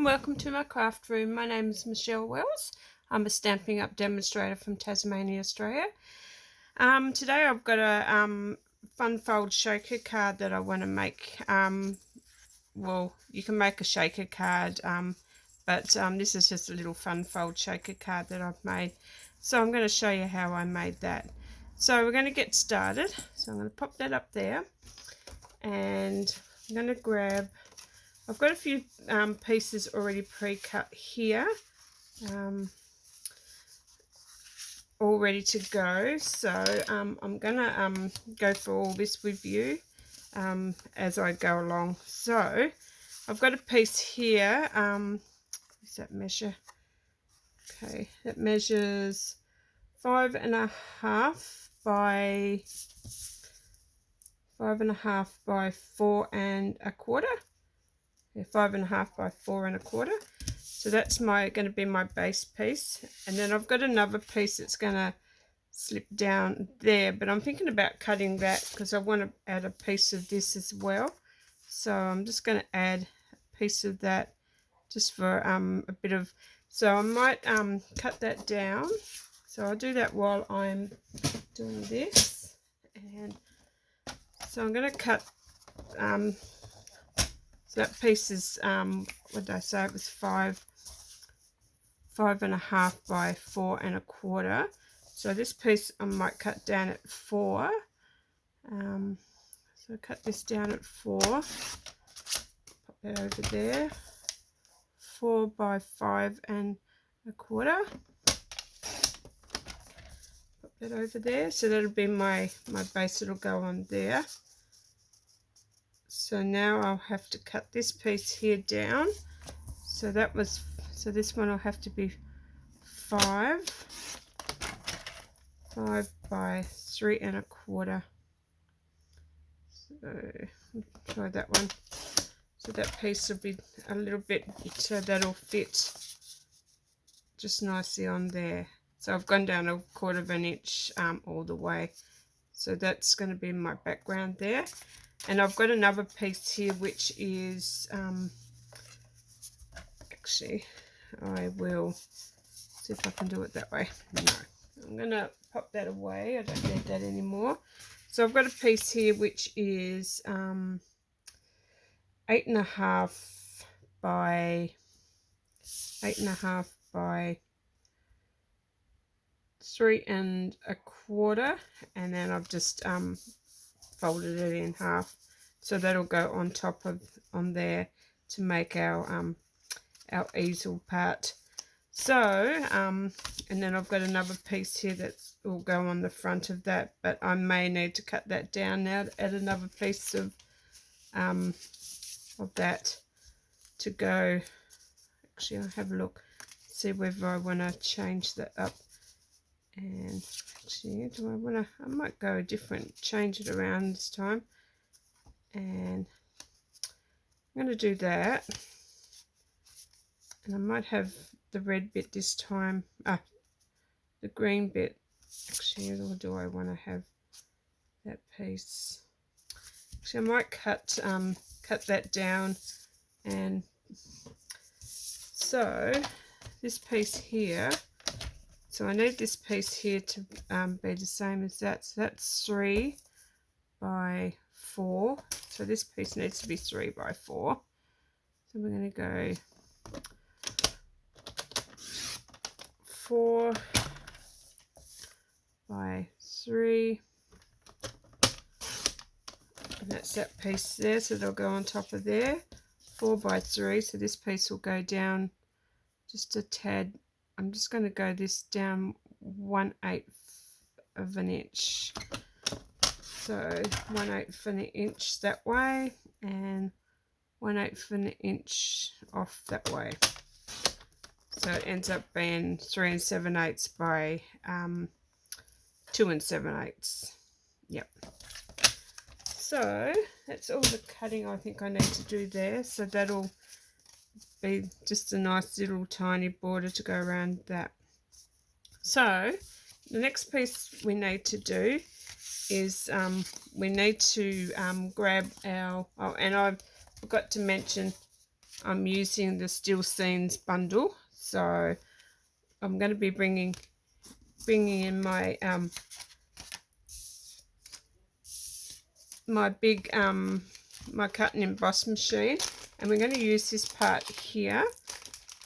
and welcome to my craft room. My name is Michelle Wells. I'm a Stampin' Up demonstrator from Tasmania, Australia. Today I've got a fun fold shaker card that I want to make. Well, you can make a shaker card, but this is just a little fun fold shaker card that I've made. So I'm going to show you how I made that. So we're going to get started. So I'm going to pop that up there, and I'm going to grab, I've got a few pieces already pre-cut here, all ready to go. So I'm gonna go for all this with you as I go along. So I've got a piece here. What's that measure? Okay, that measures 5.5 by 5.5 by 4.25. Yeah, 5.5 by 4.25. So that's going to be my base piece, and then I've got another piece that's going to slip down there, but I'm thinking about cutting that because I want to add a piece of this as well. So I'm just going to add a piece of that just for a bit of, so I might cut that down. So I'll do that while I'm doing this. And so I'm going to cut so that piece is what did I say, it was 5.5 by 4.25. So this piece I might cut down at 4. So cut this down at 4. Pop that over there. 4 by 5.25. Pop that over there. So that'll be my base. It'll go on there. So now I'll have to cut this piece here down. So that was, so this one will have to be 5 by 3.25. So try that one. So that piece will be a little bit, so that'll fit just nicely on there. So I've gone down 1/4 inch all the way. So that's going to be my background there. And I've got another piece here which is actually, I will see if I can do it that way. No, I'm going to pop that away. I don't need that anymore. So I've got a piece here which is 8.5 by 3.25, and then I've just folded it in half, so that'll go on top of there to make our easel part. So and then I've got another piece here that will go on the front of that, but I may need to cut that down now to add another piece of that to go. Actually, I'll have a look, see whether I want to change that up. And actually, do I want to, I might go different, change it around this time, and I'm going to do that. And I might have the red bit this time, the green bit. Actually, or do I want to have that piece? Actually, I might cut that down. And so this piece here, so I need this piece here to be the same as that. So that's 3 by 4. So this piece needs to be 3 by 4. So we're going to go 4 by 3. And that's that piece there. So they'll go on top of there. 4 by 3. So this piece will go down just a tad. I'm just going to go this down 1/8 of an inch. So 1/8 of an inch that way, and 1/8 of an inch off that way. So it ends up being 3 7/8 by 2 7/8. Yep. So that's all the cutting I think I need to do there. So that'll be just a nice little tiny border to go around that. So the next piece we need to do is we need to grab our, and I forgot to mention I'm using the Still Scenes bundle, so I'm going to be bringing in my my big my cut and emboss machine, and we're going to use this part here,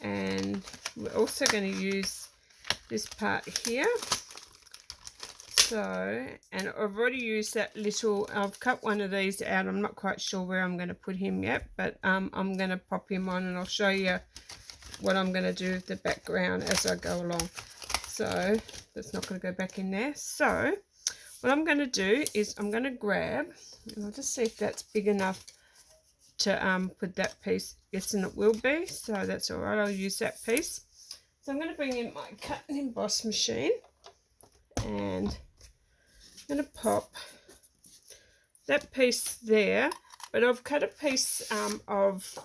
and we're also going to use this part here. So, and I've already used that little, I've cut one of these out. I'm not quite sure where I'm going to put him yet, but I'm going to pop him on, and I'll show you what I'm going to do with the background as I go along. So that's not going to go back in there. So what I'm going to do is I'm going to grab, and I'll just see if that's big enough to put that piece. Yes, and it will be, so that's all right. I'll use that piece. So I'm going to bring in my cut and emboss machine, and I'm going to pop that piece there, but I've cut a piece of,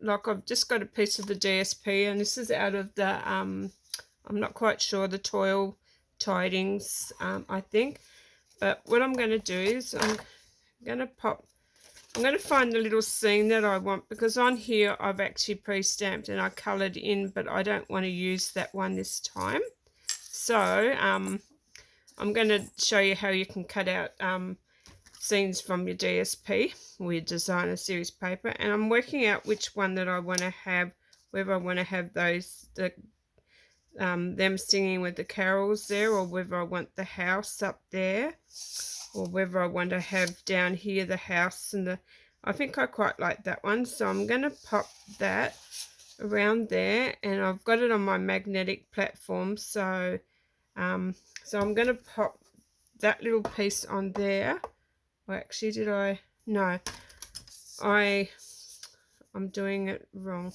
like, I've just got a piece of the DSP, and this is out of the I'm not quite sure, the toil tidings, I think. But what I'm going to do is I'm going to find the little scene that I want, because on here I've actually pre-stamped and I coloured in, but I don't want to use that one this time. So I'm going to show you how you can cut out scenes from your DSP or your designer series paper, and I'm working out which one that I want to have, whether I want to have those, them singing with the carols there, or whether I want the house up there, or whether I want to have down here the house and the, I think I quite like that one. So I'm going to pop that around there, and I've got it on my magnetic platform, so so I'm going to pop that little piece on there. Well, actually, did I? No, I'm doing it wrong.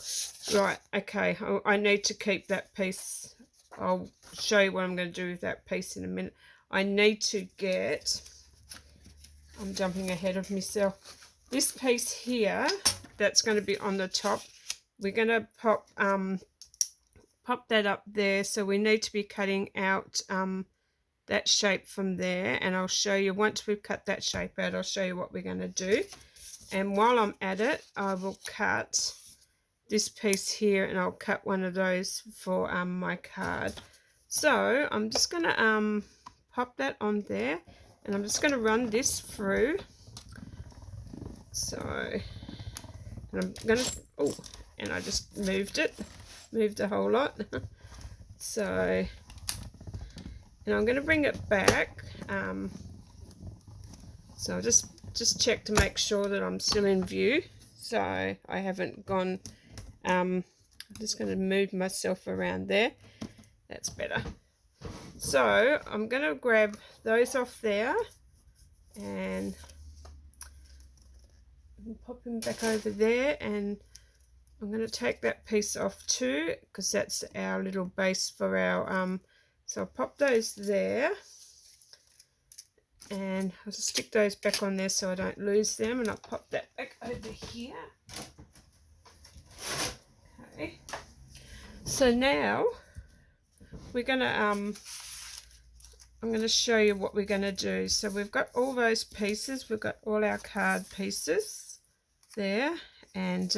Right, okay, I need to keep that piece. I'll show you what I'm going to do with that piece in a minute. I need to get, I'm jumping ahead of myself, this piece here that's going to be on the top, we're going to pop that up there. So we need to be cutting out that shape from there, and I'll show you, once we've cut that shape out, I'll show you what we're going to do. And while I'm at it, I will cut this piece here, and I'll cut one of those for my card. So I'm just going to pop that on there, and I'm just going to run this through. So, and I'm going to, oh, and I just moved a whole lot. So, and I'm going to bring it back. So I'll just check to make sure that I'm still in view. So I haven't gone, I'm just going to move myself around there. That's better. So I'm going to grab those off there, and pop them back over there, and I'm going to take that piece off too, because that's our little base for our, so I'll pop those there, and I'll just stick those back on there so I don't lose them, and I'll pop that back over here. Okay, so now we're going to, I'm going to show you what we're going to do. So we've got all those pieces, we've got all our card pieces there, and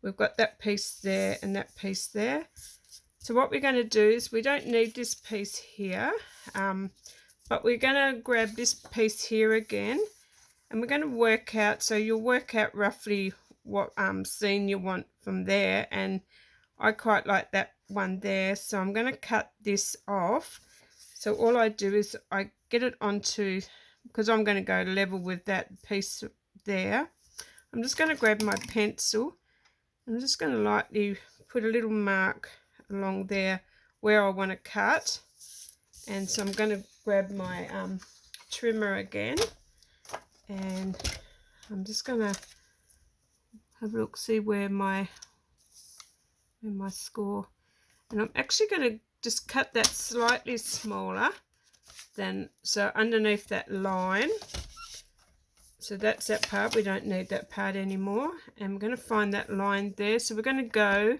we've got that piece there and that piece there. So what we're going to do is, we don't need this piece here, but we're going to grab this piece here again, and we're going to work out, so you'll work out roughly what scene you want from there, and I quite like that one there, so I'm going to cut this off. So all I do is I get it onto, because I'm going to go level with that piece there, I'm just going to grab my pencil, I'm just going to lightly put a little mark along there where I want to cut. And so I'm going to grab my trimmer again, and I'm just going to have a look, see where my score, and I'm actually going to just cut that slightly smaller than, so underneath that line. So that's that part, we don't need that part anymore, and we're going to find that line there. So we're going to go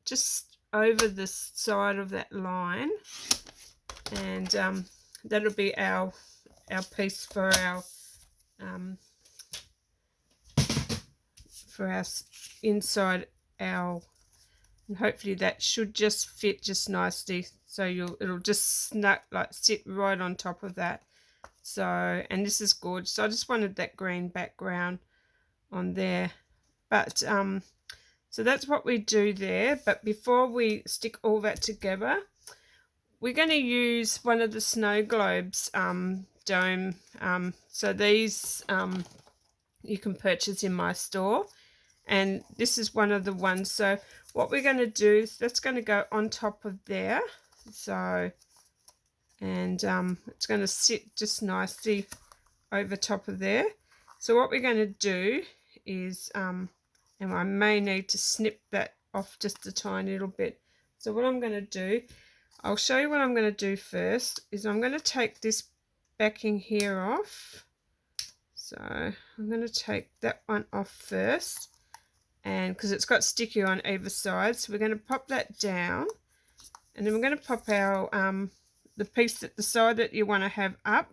just over the side of that line, and that'll be our piece for for our inside our, and hopefully that should just fit just nicely, so it'll just snug, like sit right on top of that. So, and this is gorgeous. So I just wanted that green background on there. But so that's what we do there. But before we stick all that together, we're going to use one of the snow globes dome. So these you can purchase in my store, and this is one of the ones. So what we're going to do is that's going to go on top of there. So, and it's going to sit just nicely over top of there. So what we're going to do is, and I may need to snip that off just a tiny little bit. So what I'm going to do, I'll show you what I'm going to do first, is I'm going to take this backing here off. So I'm going to take that one off first, and because it's got sticky on either side, so we're going to pop that down, and then we're going to pop our the piece at the side that you want to have up.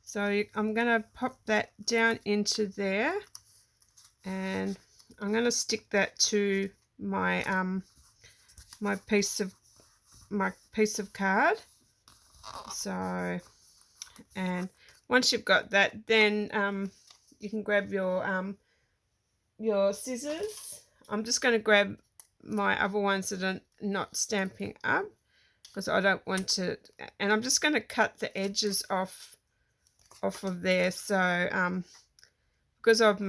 So I'm going to pop that down into there, and I'm going to stick that to my my piece of card. So, and once you've got that, then you can grab your scissors. I'm just going to grab my other ones that are not stamping up, because I don't want to, and I'm just going to cut the edges off of there. So because I've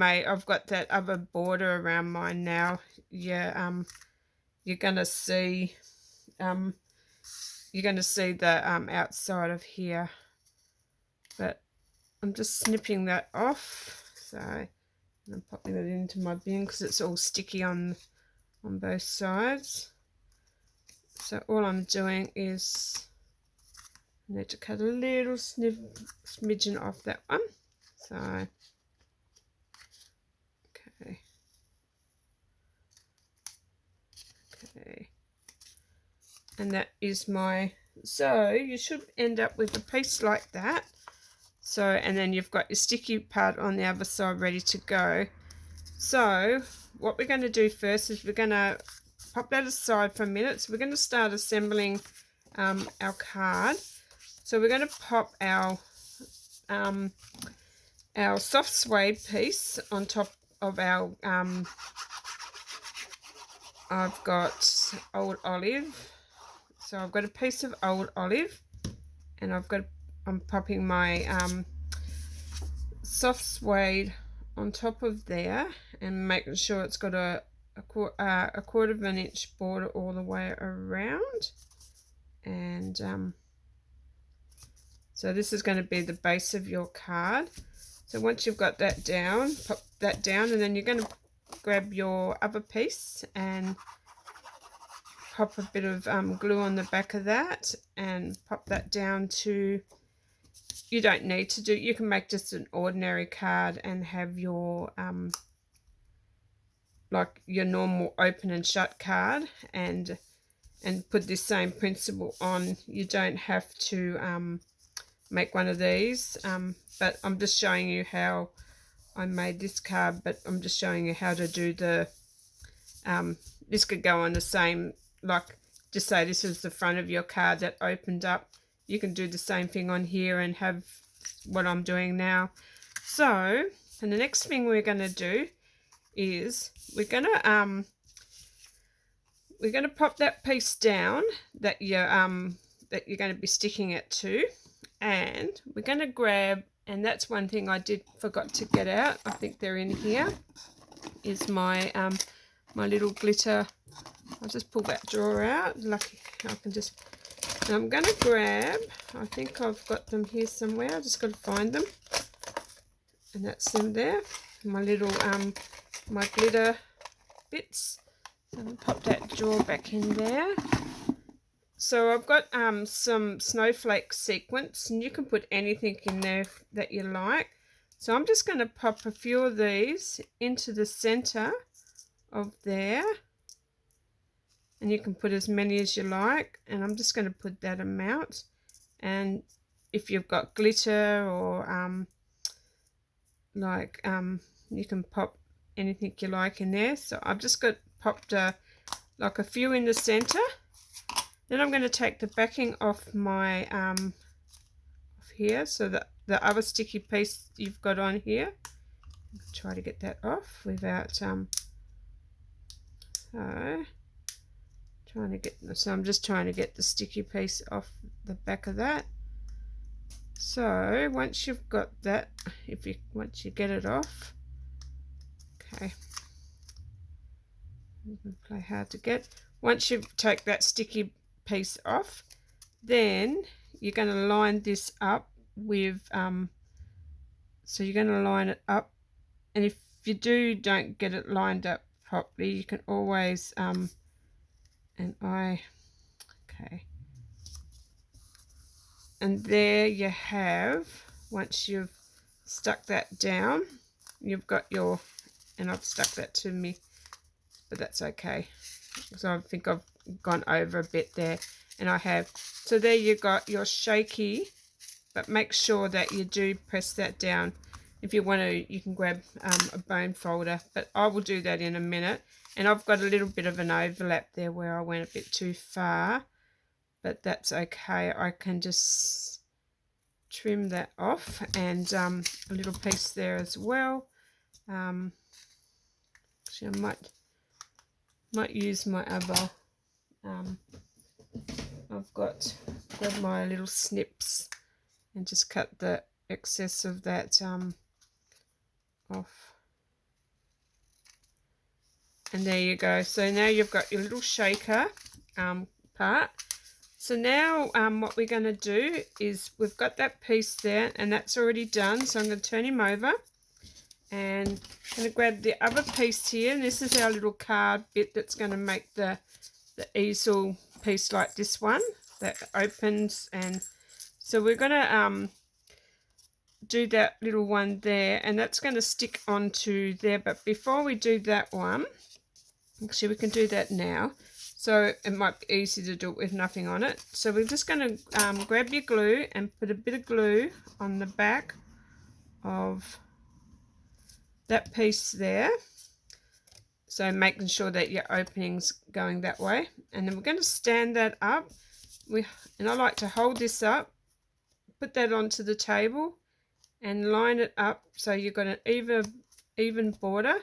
got that other border around mine now, yeah, you're gonna see the outside of here, but I'm just snipping that off. So I'm popping it into my bin because it's all sticky on both sides. So all I'm doing is I need to cut a little smidgen off that one. So okay, and that is my, so you should end up with a piece like that. So, and then you've got your sticky part on the other side ready to go. So what we're going to do first is we're going to pop that aside for a minute. So we're going to start assembling our card. So we're going to pop our soft suede piece on top of our I've got old olive. So I've got a piece of old olive, and I'm popping my soft suede on top of there, and making sure it's got a quarter of an inch border all the way around. And so this is going to be the base of your card. So once you've got that down, pop that down, and then you're going to grab your other piece and pop a bit of glue on the back of that, and pop that down to, you don't need to do, you can make just an ordinary card and have your like your normal open and shut card, and put this same principle on. You don't have to make one of these, but I'm just showing you how I made this card, but I'm just showing you how to do the this could go on the same, like just say this is the front of your card that opened up. You can do the same thing on here and have what I'm doing now. So, and the next thing we're going to do is we're going to pop that piece down that you're going to be sticking it to, and we're going to grab, and that's one thing I forgot to get out, I think they're in here, is my my little glitter. I'll just pull that drawer out. Lucky I can just, and I'm going to grab, I think I've got them here somewhere, I just got to find them, and that's them there, my little my glitter bits. So I'll pop that drawer back in there. So I've got some snowflake sequins, and you can put anything in there that you like. So I'm just going to pop a few of these into the center of there, and you can put as many as you like, and I'm just going to put that amount. And if you've got glitter or you can pop anything you like in there. So I've just got popped like a few in the center. Then I'm going to take the backing off my off here, so that the other sticky piece you've got on here. Try to get that off without so I'm just trying to get the sticky piece off the back of that. So once you've got that, once you get it off, okay, play hard to get. Once you take that sticky piece off, then you're going to line this up with so you're going to line it up, and if you don't get it lined up properly, you can always and there you have, once you've stuck that down, you've got your, and I've stuck that to me, but that's okay, so I think I've gone over a bit there, and I have. So there you got your shaky, but make sure that you do press that down. If you want to, you can grab a bone folder, but I will do that in a minute. And I've got a little bit of an overlap there where I went a bit too far, but that's okay. I can just trim that off, and a little piece there as well. Actually, I might use my other. I've got grab my little snips and just cut the excess of that off. And there you go. So now you've got your little shaker part. So now what we're going to do is, we've got that piece there, and that's already done. So I'm going to turn him over, and I'm going to grab the other piece here. And this is our little card bit that's going to make the easel piece like this one that opens. And so we're going to do that little one there, and that's going to stick onto there. But before we do that one, actually we can do that now, so it might be easy to do it with nothing on it. So we're just going to grab your glue and put a bit of glue on the back of that piece there, so making sure that your opening's going that way. And then we're going to stand that up, and I like to hold this up, put that onto the table, and line it up so you've got an even border.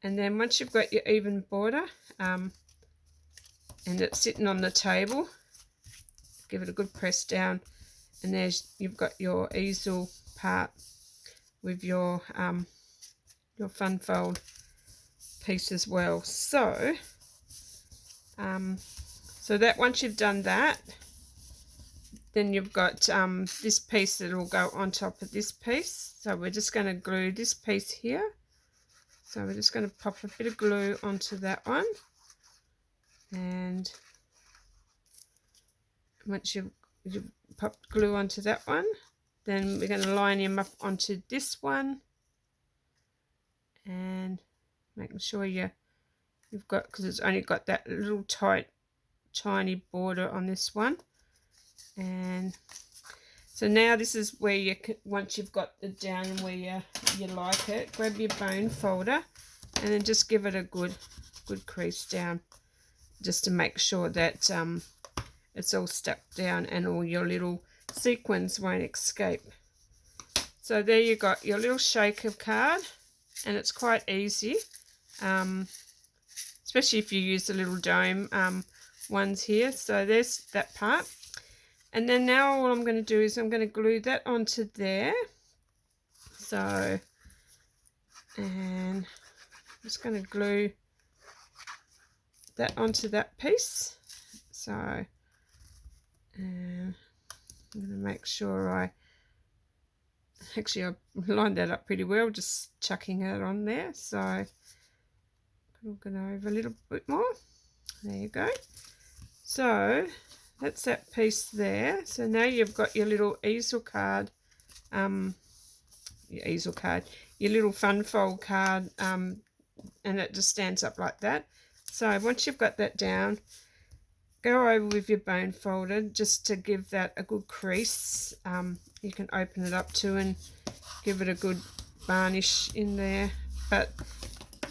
And then once you've got your even border and it's sitting on the table, give it a good press down, and you've got your easel part with your fun fold piece as well. So so that once you've done that, then you've got this piece that will go on top of this piece. So we're just going to glue this piece here. So we're just going to pop a bit of glue onto that one. And once you've popped glue onto that one, then we're going to line him up onto this one. And making sure you've got, because it's only got that little tiny border on this one. And so now this is where you, once you've got it down where you like it, grab your bone folder and then just give it a good crease down, just to make sure that it's all stuck down and all your little sequins won't escape. So there you got your little shaker card, and it's quite easy, especially if you use the little dome ones here. So there's that part. And then now all I'm going to do is I'm going to glue that onto there. So, and I'm just going to glue that onto that piece. So, I'm going to make sure I lined that up pretty well, just chucking it on there. So, I'm going over a little bit more. There you go. So, that's that piece there. So now you've got your little easel card, your little fun fold card, and it just stands up like that. So once you've got that down, go over with your bone folder just to give that a good crease. You can open it up too and give it a good varnish in there. But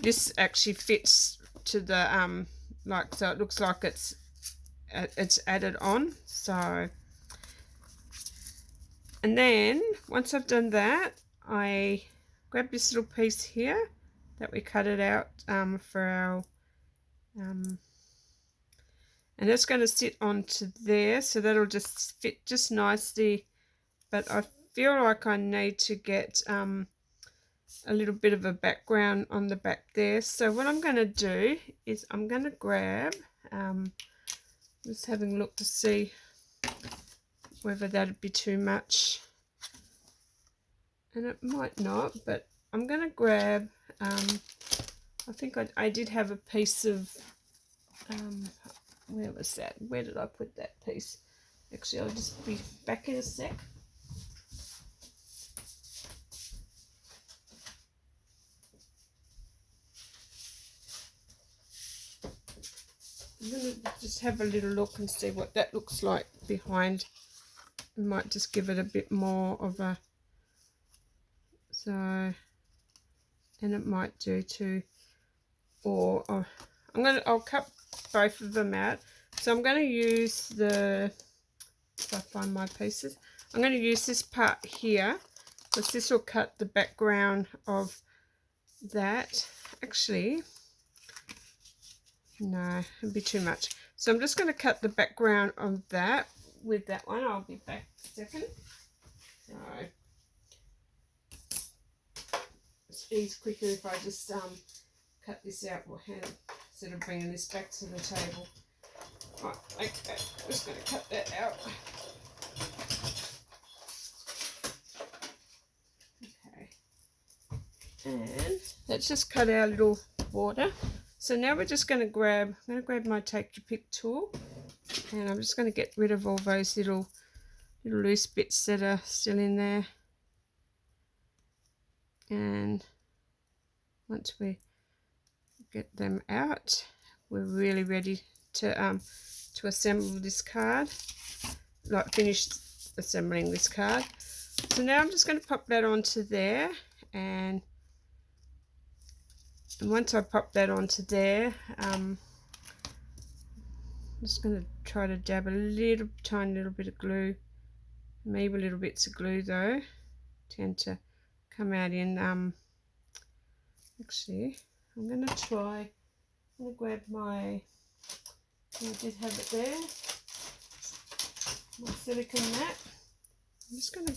this actually fits to the like, so it looks like it's added on. So, and then once I've done that, I grab this little piece here that we cut it out for our and that's going to sit onto there, so that'll just fit just nicely. But I feel like I need to get a little bit of a background on the back there. So what I'm going to do is I'm going to grab, just having a look to see whether that'd be too much, and it might not, but I'm going to grab, I think I did have a piece of, where was that? Where did I put that piece? Actually, I'll just be back in a sec. I'm going to just have a little look and see what that looks like behind. I might just give it a bit more of a, so, and it might do too, or I'll cut both of them out. So I'm going to use the, if I find my pieces, I'm going to use this part here, because this will cut the background of that. Actually, no, it'd be too much. So I'm just going to cut the background of that with that one. I'll be back a second. So it's quicker if I just cut this out instead of bringing this back to the table. Right, okay, I'm just going to cut that out. Okay, and let's just cut our little border. So now we're just going to grab, I'm going to grab my take your pick tool, and I'm just going to get rid of all those little loose bits that are still in there. And once we get them out, we're really ready to assemble this card, like finish assembling this card. So now I'm just going to pop that onto there, and once I pop that onto there, I'm just going to try to dab a tiny little bit of glue, maybe little bits of glue though, tend to come out in, actually I'm going to grab my, I did have it there, my silicone mat. I'm just going to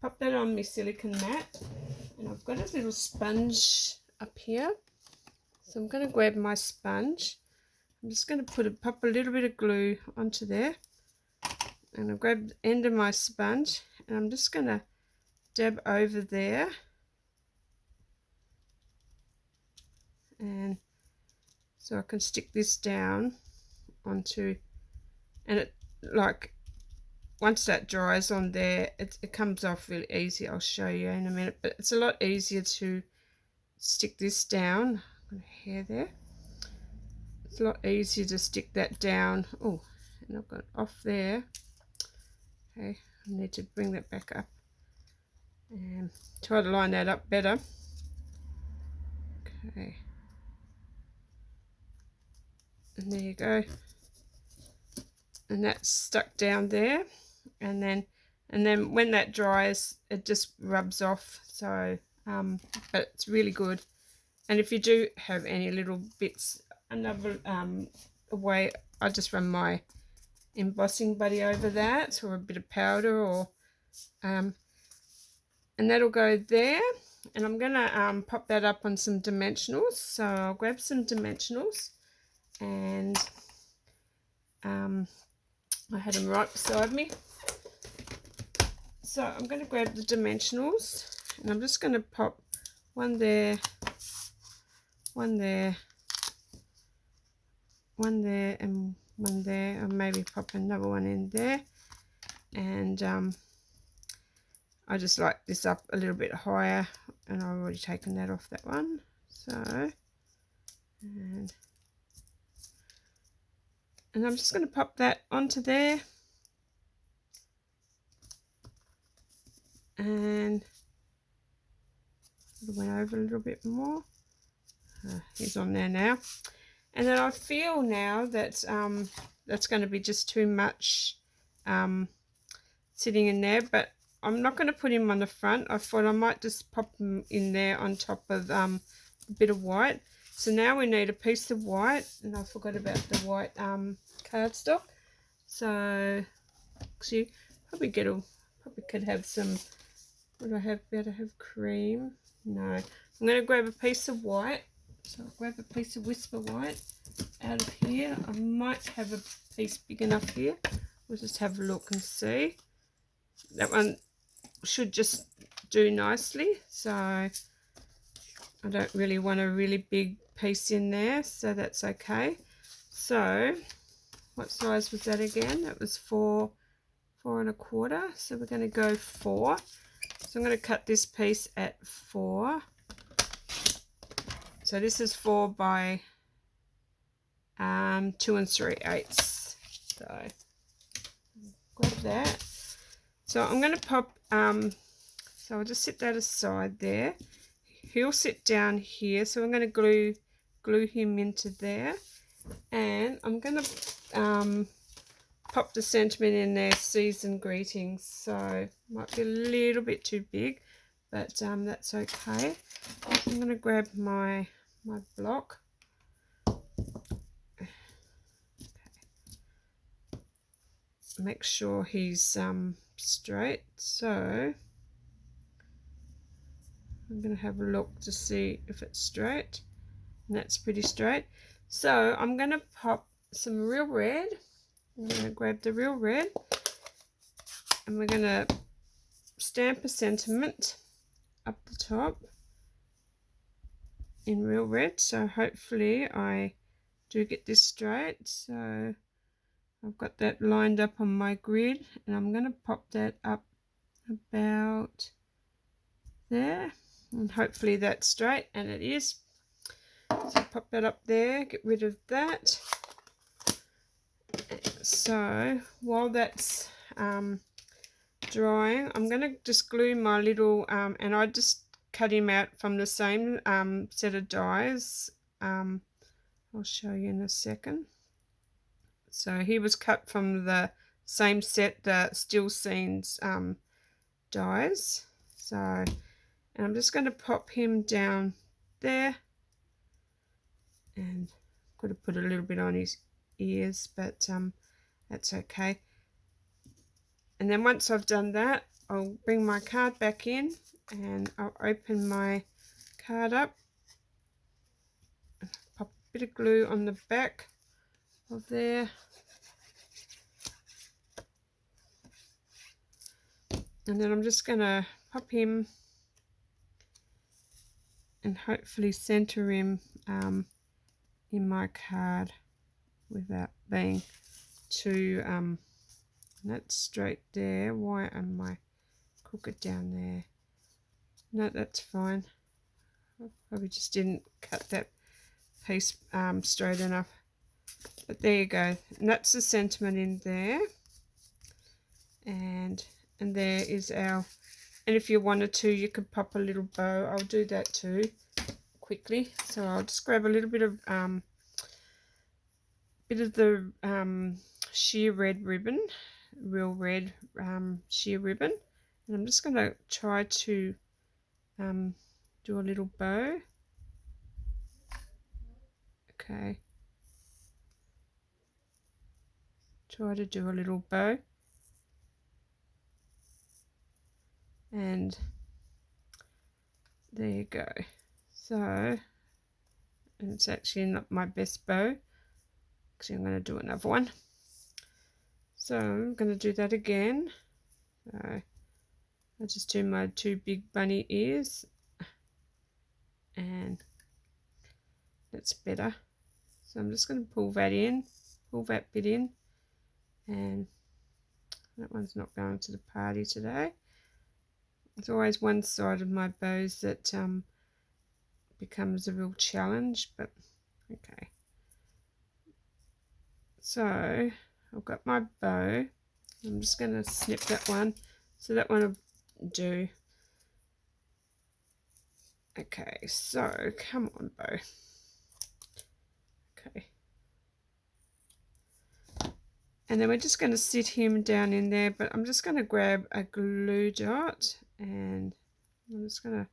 pop that on my silicone mat, and I've got a little sponge up here, so I'm going to grab my sponge. I'm just going to pop a little bit of glue onto there, and I'll grab the end of my sponge, and I'm just going to dab over there, and so I can stick this down onto, and it, like, once that dries on there, it comes off really easy. I'll show you in a minute, but it's a lot easier to stick this down. I've got a hair there. It's a lot easier to stick that down. Oh, and I've got it off there. Okay, I need to bring that back up and try to line that up better. Okay, and there you go, and that's stuck down there, and then when that dries, it just rubs off. So but it's really good. And if you do have any little bits, another way, I just run my embossing buddy over that, or a bit of powder, or and that'll go there. And I'm gonna pop that up on some dimensionals. So I'll grab some dimensionals, and I had them right beside me. So I'm going to grab the dimensionals, and I'm just going to pop one there, one there, one there, and one there, or maybe pop another one in there. And I just like this up a little bit higher, and I've already taken that off that one. So, and I'm just going to pop that onto there, and it went over a little bit more. He's on there now. And then I feel now that that's going to be just too much sitting in there, but I'm not going to put him on the front. I thought I might just pop him in there on top of a bit of white. So now we need a piece of white, and I forgot about the white cardstock. So actually, probably could have some. Would I have better have cream? No. I'm going to grab a piece of white. So I'll grab a piece of Whisper White out of here. I might have a piece big enough here. We'll just have a look and see. That one should just do nicely. So I don't really want a really big piece in there, so that's okay. So what size was that again? That was 4 1/4. So we're going to go 4. So I'm going to cut this piece at 4. So this is 4 by 2 3/8. So grab that. So I'm going to pop. So I'll just set that aside there. He'll sit down here. So I'm going to glue him into there, and I'm going to pop the sentiment in there. Season greetings. So might be a little bit too big, but that's okay. I'm going to grab my block. Okay. Make sure he's straight. So I'm going to have a look to see if it's straight, and that's pretty straight. So I'm going to pop some real red. I'm going to grab the real red, and we're going to stamp a sentiment up the top in real red. So hopefully I do get this straight. So I've got that lined up on my grid, and I'm going to pop that up about there, and hopefully that's straight, and it is. So pop that up there, get rid of that. So while that's drying, I'm going to just glue my little and I just cut him out from the same set of dies. I'll show you in a second. So he was cut from the same set, the Still Scenes dies. So, and I'm just going to pop him down there, and could have put a little bit on his ears, but that's okay. And then once I've done that, I'll bring my card back in, and I'll open my card up, pop a bit of glue on the back of there, and then I'm just going to pop him and hopefully center him in my card without being too that's straight there. Why am I crooked down there? No, that's fine. I probably just didn't cut that piece straight enough, but there you go, and that's the sentiment in there, and there is our, and if you wanted to, you could pop a little bow. I'll do that too quickly. So I'll just grab a little bit of the sheer red ribbon, real red sheer ribbon, and I'm just going to try to do a little bow. Okay, try to do a little bow, and there you go. So, and it's actually not my best bow. Actually, I'm going to do another one. So I'm going to do that again. So I'll just do my 2 big bunny ears, and that's better. So I'm just going to pull that bit in, and that one's not going to the party today. It's always one side of my bows that becomes a real challenge, but okay. So I've got my bow. I'm just going to snip that one, so that one will do. Okay, so come on, bow. Okay. And then we're just going to sit him down in there, but I'm just going to grab a glue dot and I'm just going to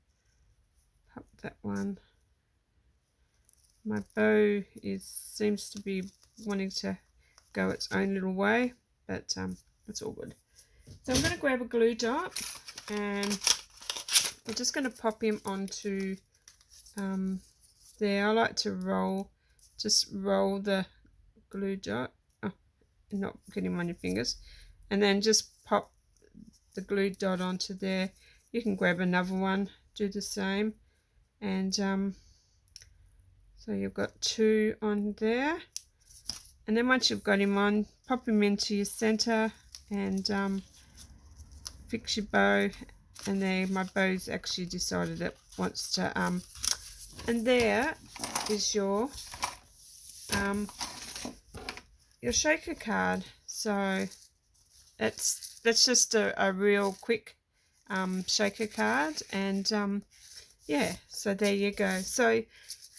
pop that one. My bow seems to be wanting to go its own little way, but it's all good. So I'm going to grab a glue dot and I'm just going to pop him onto there. I like to just roll the glue dot, not get him on your fingers, and then just pop the glue dot onto there. You can grab another one, do the same, and so you've got 2 on there. And then once you've got him on, pop him into your center and fix your bow. And there, my bow's actually decided it wants to and there is your shaker card. So that's just a real quick shaker card, and yeah, so there you go. So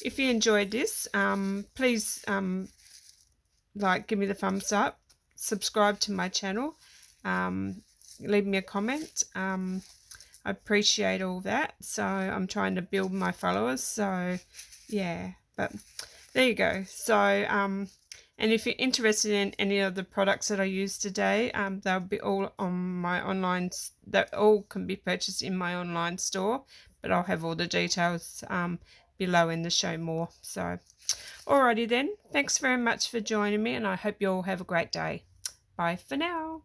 if you enjoyed this, please give me the thumbs up, subscribe to my channel, leave me a comment. I appreciate all that. So I'm trying to build my followers, so yeah, but there you go. So and if you're interested in any of the products that I use today, they'll be all on my online, that all can be purchased in my online store, but I'll have all the details below in the show more. So alrighty then, thanks very much for joining me, and I hope you all have a great day. Bye for now.